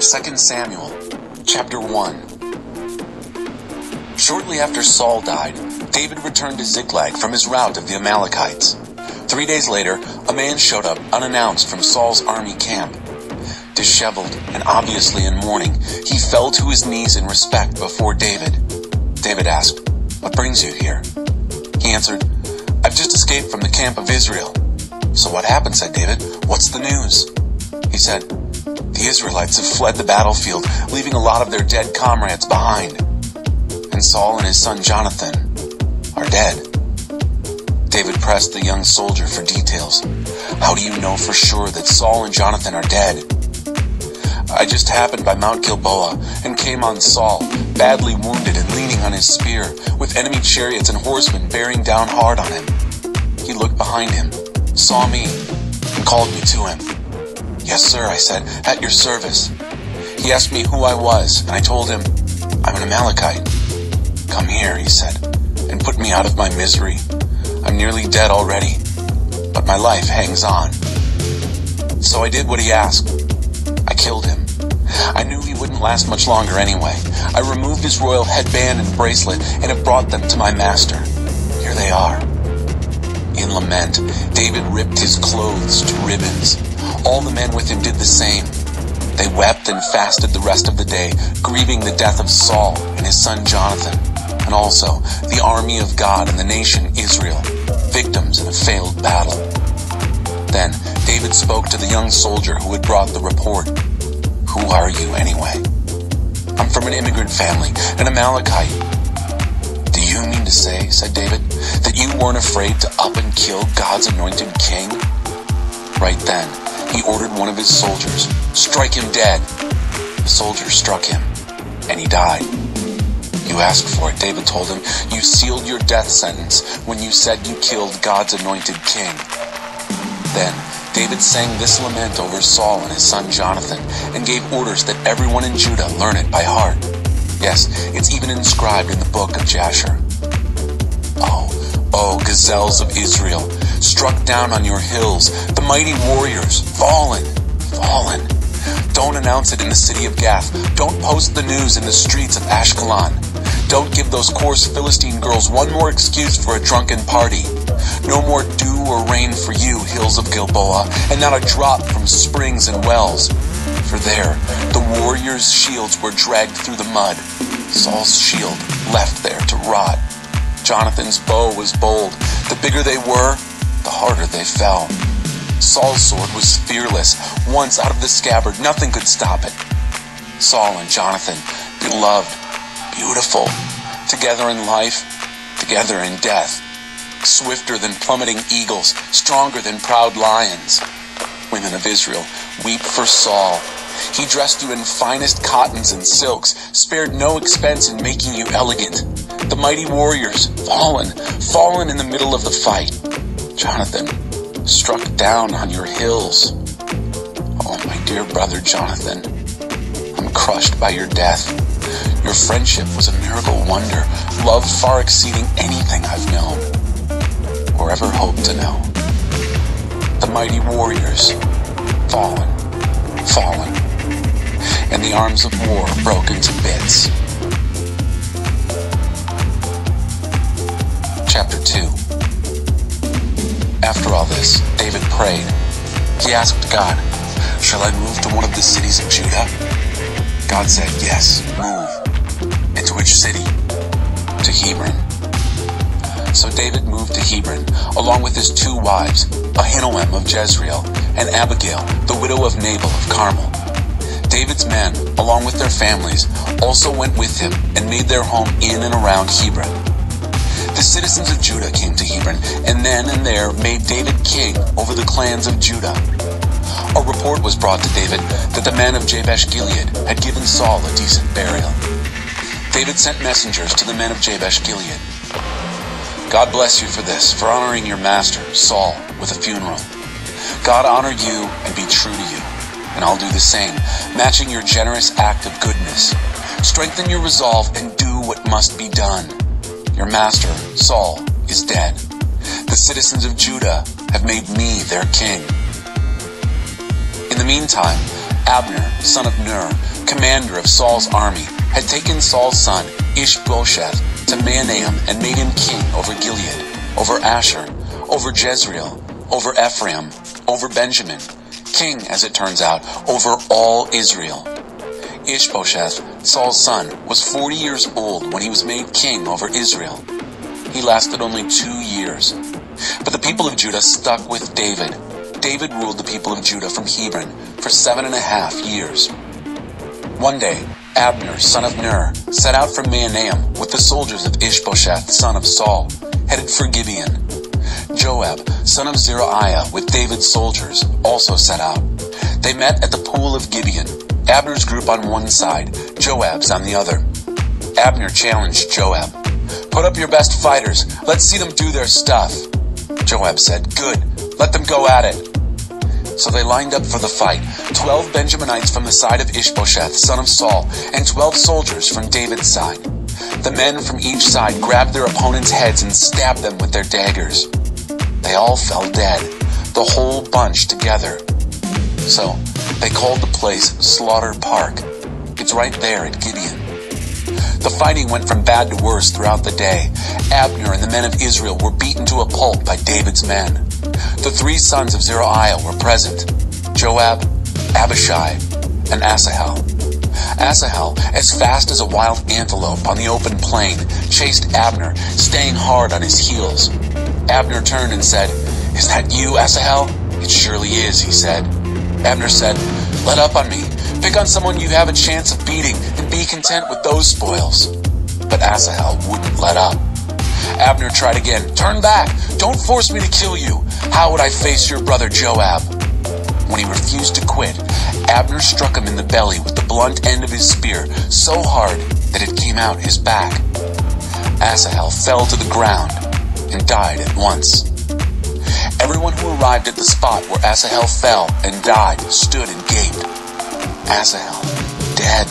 2 Samuel, chapter 1. Shortly after Saul died, David returned to Ziklag from his rout of the Amalekites. 3 days later, a man showed up unannounced from Saul's army camp. Disheveled and obviously in mourning, he fell to his knees in respect before David. David asked, "What brings you here?" He answered, "I've just escaped from the camp of Israel." "So what happened?" said David. "What's the news?" He said, "The Israelites have fled the battlefield, leaving a lot of their dead comrades behind. And Saul and his son Jonathan are dead." David pressed the young soldier for details. "How do you know for sure that Saul and Jonathan are dead?" "I just happened by Mount Gilboa and came on Saul, badly wounded and leaning on his spear, with enemy chariots and horsemen bearing down hard on him. He looked behind him, saw me, and called me to him. 'Yes, sir,' I said, 'at your service.' He asked me who I was, and I told him, 'I'm an Amalekite.' 'Come here,' he said, 'and put me out of my misery. I'm nearly dead already, but my life hangs on.' So I did what he asked. I killed him. I knew he wouldn't last much longer anyway. I removed his royal headband and bracelet and have brought them to my master. Here they are." In lament, David ripped his clothes to ribbons. All the men with him did the same. They wept and fasted the rest of the day, grieving the death of Saul and his son Jonathan, and also the army of God and the nation Israel, victims in a failed battle. Then David spoke to the young soldier who had brought the report. "Who are you anyway?" "I'm from an immigrant family, an Amalekite." "Do you mean to say," said David, "that you weren't afraid to up and kill God's anointed king?" Right then, he ordered one of his soldiers, "Strike him dead." The soldier struck him, and he died. "You asked for it," David told him. "You sealed your death sentence when you said you killed God's anointed king." Then David sang this lament over Saul and his son Jonathan, and gave orders that everyone in Judah learn it by heart. Yes, it's even inscribed in the book of Jasher. Oh, gazelles of Israel, struck down on your hills, the mighty warriors, fallen, fallen. Don't announce it in the city of Gath. Don't post the news in the streets of Ashkelon. Don't give those coarse Philistine girls one more excuse for a drunken party. No more dew or rain for you, hills of Gilboa, and not a drop from springs and wells. For there, the warriors' shields were dragged through the mud, Saul's shield left there to rot. Jonathan's bow was bold. The bigger they were, the harder they fell. Saul's sword was fearless. Once out of the scabbard, nothing could stop it. Saul and Jonathan, beloved, beautiful, together in life, together in death. Swifter than plummeting eagles, stronger than proud lions. Women of Israel, weep for Saul. He dressed you in finest cottons and silks, spared no expense in making you elegant. The mighty warriors, fallen, fallen in the middle of the fight. Jonathan, struck down on your hills. Oh, my dear brother Jonathan, I'm crushed by your death. Your friendship was a miracle wonder, love far exceeding anything I've known, or ever hoped to know. The mighty warriors, fallen, fallen, and the arms of war broken to bits. Chapter 2. After all this, David prayed. He asked God, "Shall I move to one of the cities of Judah?" God said, "Yes, move." "Into which city?" "To Hebron." So David moved to Hebron, along with his 2 wives, Ahinoam of Jezreel, and Abigail, the widow of Nabal of Carmel. David's men, along with their families, also went with him and made their home in and around Hebron. The citizens of Judah came to Hebron, and then and there made David king over the clans of Judah. A report was brought to David that the men of Jabesh-Gilead had given Saul a decent burial. David sent messengers to the men of Jabesh-Gilead. "God bless you for this, for honoring your master, Saul, with a funeral. God honor you and be true to you, and I'll do the same, matching your generous act of goodness. Strengthen your resolve and do what must be done. Your master, Saul, is dead. The citizens of Judah have made me their king." In the meantime, Abner, son of Ner, commander of Saul's army, had taken Saul's son Ishbosheth to Mahanaim and made him king over Gilead, over Asher, over Jezreel, over Ephraim, over Benjamin, king, as it turns out, over all Israel. Ishbosheth, Saul's son, was 40 years old when he was made king over Israel. He lasted only 2 years. But the people of Judah stuck with David. David ruled the people of Judah from Hebron for 7.5 years. One day, Abner, son of Ner, set out from Mahanaim with the soldiers of Ishbosheth, son of Saul, headed for Gibeon. Joab, son of Zeruiah, with David's soldiers, also set out. They met at the pool of Gibeon, Abner's group on one side, Joab's on the other. Abner challenged Joab. "Put up your best fighters. Let's see them do their stuff." Joab said, "Good. Let them go at it." So they lined up for the fight, 12 Benjaminites from the side of Ishbosheth, son of Saul, and 12 soldiers from David's side. The men from each side grabbed their opponents' heads and stabbed them with their daggers. They all fell dead, the whole bunch together. So they called the place Slaughter Park. It's right there at Gibeon. The fighting went from bad to worse throughout the day. Abner and the men of Israel were beaten to a pulp by David's men. The 3 sons of Zeruiah were present: Joab, Abishai, and Asahel. Asahel, as fast as a wild antelope on the open plain, chased Abner, staying hard on his heels. Abner turned and said, "Is that you, Asahel?" "It surely is," he said. Abner said, "Let up on me. Pick on someone you have a chance of beating and be content with those spoils." But Asahel wouldn't let up. Abner tried again. "Turn back. Don't force me to kill you. How would I face your brother Joab?" When he refused to quit, Abner struck him in the belly with the blunt end of his spear so hard that it came out his back. Asahel fell to the ground and died at once. Everyone who arrived at the spot where Asahel fell and died stood and gaped. Asahel, dead.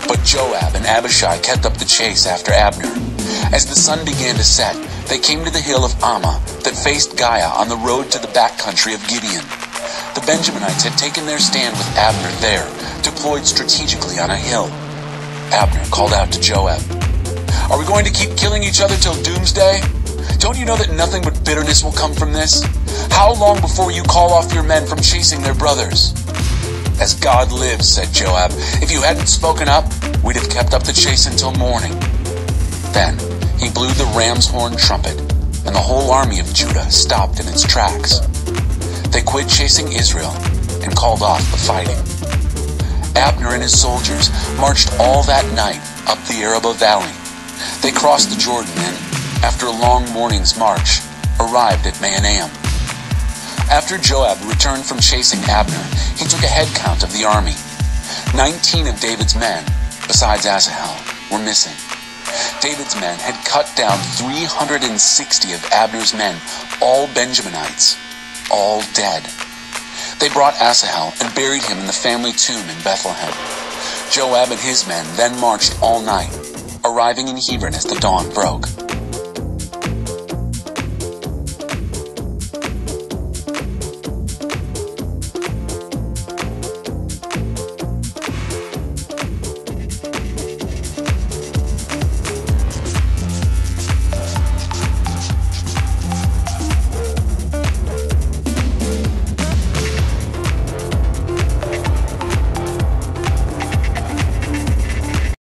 But Joab and Abishai kept up the chase after Abner. As the sun began to set, they came to the hill of Ammah that faced Giah on the road to the back country of Gibeon. The Benjaminites had taken their stand with Abner there, deployed strategically on a hill. Abner called out to Joab, "Are we going to keep killing each other till doomsday? Don't you know that nothing but bitterness will come from this? How long before you call off your men from chasing their brothers?" "As God lives," said Joab, "if you hadn't spoken up, we'd have kept up the chase until morning." Then he blew the ram's horn trumpet, and the whole army of Judah stopped in its tracks. They quit chasing Israel and called off the fighting. Abner and his soldiers marched all that night up the Arabah Valley. They crossed the Jordan and, after a long morning's march, arrived at Mahanaim. After Joab returned from chasing Abner, he took a head count of the army. 19 of David's men, besides Asahel, were missing. David's men had cut down 360 of Abner's men, all Benjaminites, all dead. They brought Asahel and buried him in the family tomb in Bethlehem. Joab and his men then marched all night, arriving in Hebron as the dawn broke.